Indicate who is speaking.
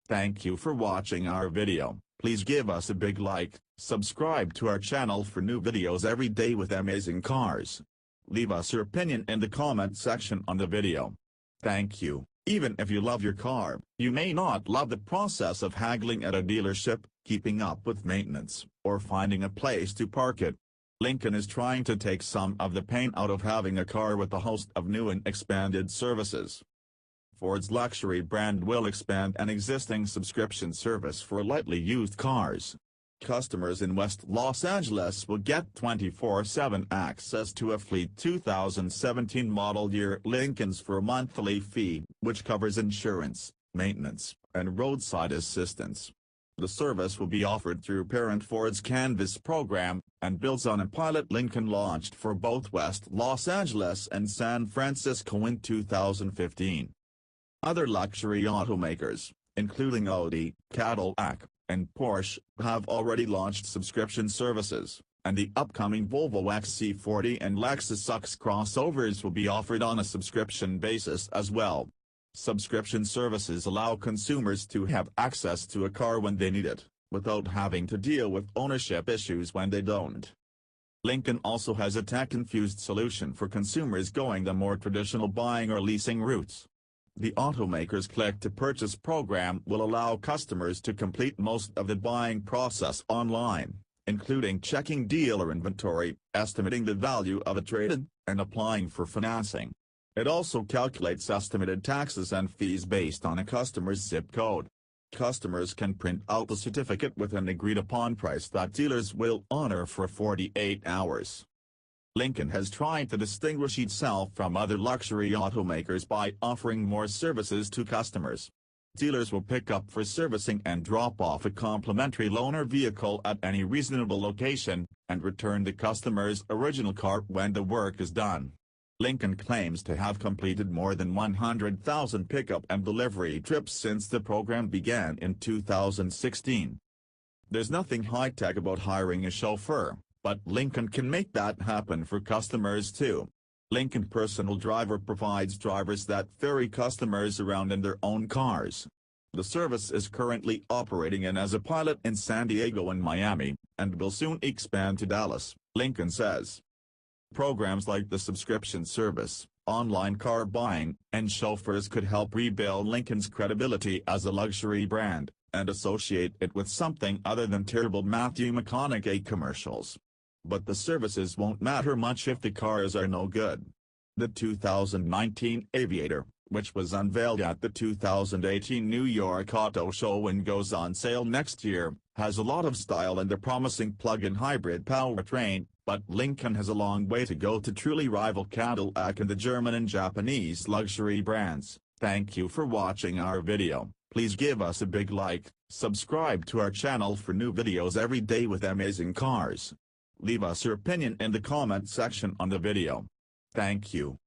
Speaker 1: Thank you for watching our video. Please give us a big like, subscribe to our channel for new videos every day with amazing cars. Leave us your opinion in the comment section on the video. Thank you. Even if you love your car, you may not love the process of haggling at a dealership, keeping up with maintenance, or finding a place to park it. Lincoln is trying to take some of the pain out of having a car with a host of new and expanded services. Ford's luxury brand will expand an existing subscription service for lightly used cars. Customers in West Los Angeles will get 24/7 access to a fleet 2017 model year Lincolns for a monthly fee, which covers insurance, maintenance, and roadside assistance. The service will be offered through parent Ford's Canvas program, and builds on a pilot Lincoln launched for both West Los Angeles and San Francisco in 2015. Other luxury automakers, including Audi, Cadillac, and Porsche, have already launched subscription services, and the upcoming Volvo XC40 and Lexus UX crossovers will be offered on a subscription basis as well. Subscription services allow consumers to have access to a car when they need it, without having to deal with ownership issues when they don't. Lincoln also has a tech-infused solution for consumers going the more traditional buying or leasing routes. The automaker's click-to-purchase program will allow customers to complete most of the buying process online, including checking dealer inventory, estimating the value of a trade-in, and applying for financing. It also calculates estimated taxes and fees based on a customer's zip code. Customers can print out the certificate with an agreed-upon price that dealers will honor for 48 hours. Lincoln has tried to distinguish itself from other luxury automakers by offering more services to customers. Dealers will pick up for servicing and drop off a complimentary loaner vehicle at any reasonable location, and return the customer's original car when the work is done. Lincoln claims to have completed more than 100,000 pickup and delivery trips since the program began in 2016. There's nothing high-tech about hiring a chauffeur, but Lincoln can make that happen for customers too. Lincoln Personal Driver provides drivers that ferry customers around in their own cars. The service is currently operating as a pilot in San Diego and Miami, and will soon expand to Dallas, Lincoln says. Programs like the subscription service, online car buying, and chauffeurs could help rebuild Lincoln's credibility as a luxury brand, and associate it with something other than terrible Matthew McConaughey commercials. But the services won't matter much if the cars are no good. The 2019 Aviator, which was unveiled at the 2018 New York Auto Show and goes on sale next year, has a lot of style and a promising plug-in hybrid powertrain, but Lincoln has a long way to go to truly rival Cadillac and the German and Japanese luxury brands. Thank you for watching our video. Please give us a big like, subscribe to our channel for new videos every day with amazing cars. Leave us your opinion in the comment section on the video. Thank you.